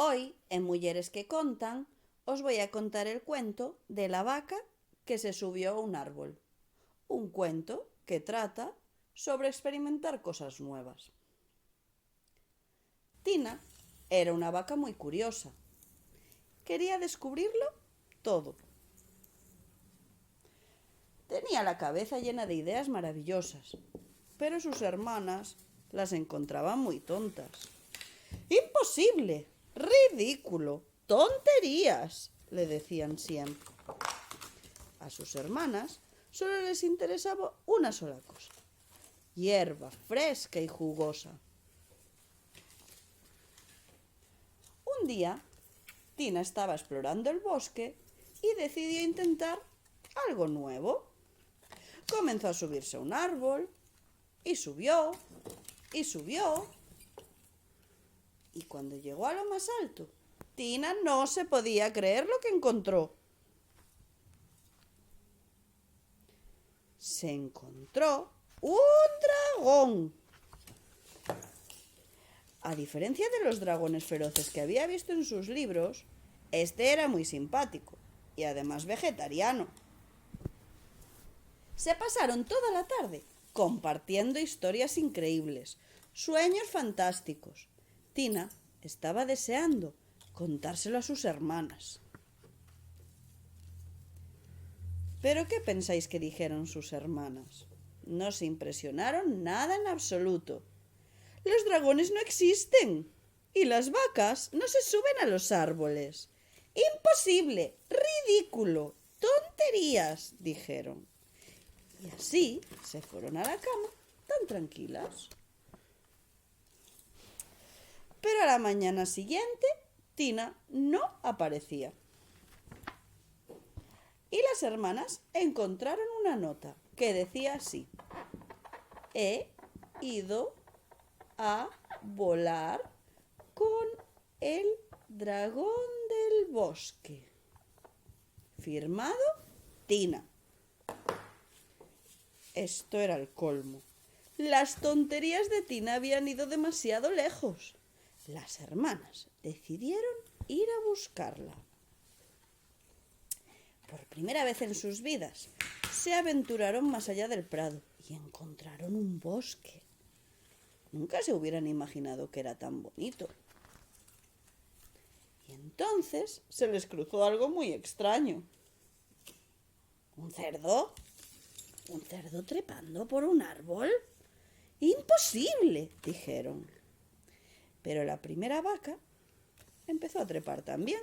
Hoy, en Mujeres que Contan, os voy a contar el cuento de la vaca que se subió a un árbol. Un cuento que trata sobre experimentar cosas nuevas. Tina era una vaca muy curiosa. Quería descubrirlo todo. Tenía la cabeza llena de ideas maravillosas, pero sus hermanas las encontraban muy tontas. ¡Imposible! ¡Ridículo! ¡Tonterías!, le decían siempre. A sus hermanas solo les interesaba una sola cosa: hierba fresca y jugosa. Un día, Tina estaba explorando el bosque y decidió intentar algo nuevo. Comenzó a subirse a un árbol y subió y subió. Y cuando llegó a lo más alto, Tina no se podía creer lo que encontró. Se encontró un dragón. A diferencia de los dragones feroces que había visto en sus libros, este era muy simpático y además vegetariano. Se pasaron toda la tarde compartiendo historias increíbles, sueños fantásticos. Tina estaba deseando contárselo a sus hermanas. ¿Pero qué pensáis que dijeron sus hermanas? No se impresionaron nada en absoluto. Los dragones no existen y las vacas no se suben a los árboles. ¡Imposible! ¡Ridículo! ¡Tonterías!, dijeron. Y así se fueron a la cama tan tranquilas. Pero a la mañana siguiente, Tina no aparecía. Y las hermanas encontraron una nota que decía así: he ido a volar con el dragón del bosque. Firmado, Tina. Esto era el colmo. Las tonterías de Tina habían ido demasiado lejos. Las hermanas decidieron ir a buscarla. Por primera vez en sus vidas, se aventuraron más allá del prado y encontraron un bosque. Nunca se hubieran imaginado que era tan bonito. Y entonces se les cruzó algo muy extraño. ¿Un cerdo? ¿Un cerdo trepando por un árbol? ¡Imposible!, dijeron. Pero la primera vaca empezó a trepar también.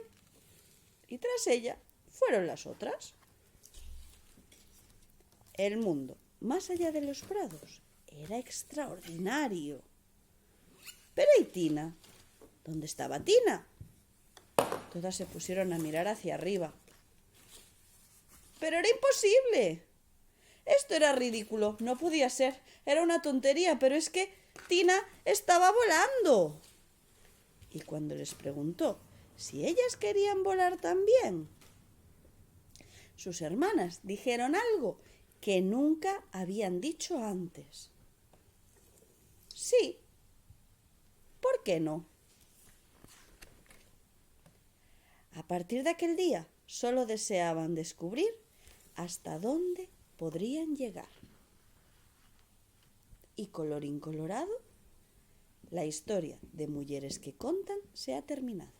Y tras ella fueron las otras. El mundo, más allá de los prados, era extraordinario. Pero ¿y Tina? ¿Dónde estaba Tina? Todas se pusieron a mirar hacia arriba. Pero era imposible. Esto era ridículo, no podía ser. Era una tontería, pero es que Tina estaba volando. Y cuando les preguntó si ellas querían volar también, sus hermanas dijeron algo que nunca habían dicho antes. Sí, ¿por qué no? A partir de aquel día, solo deseaban descubrir hasta dónde podrían llegar. Y colorín colorado, la historia de Mujeres que Contan se ha terminado.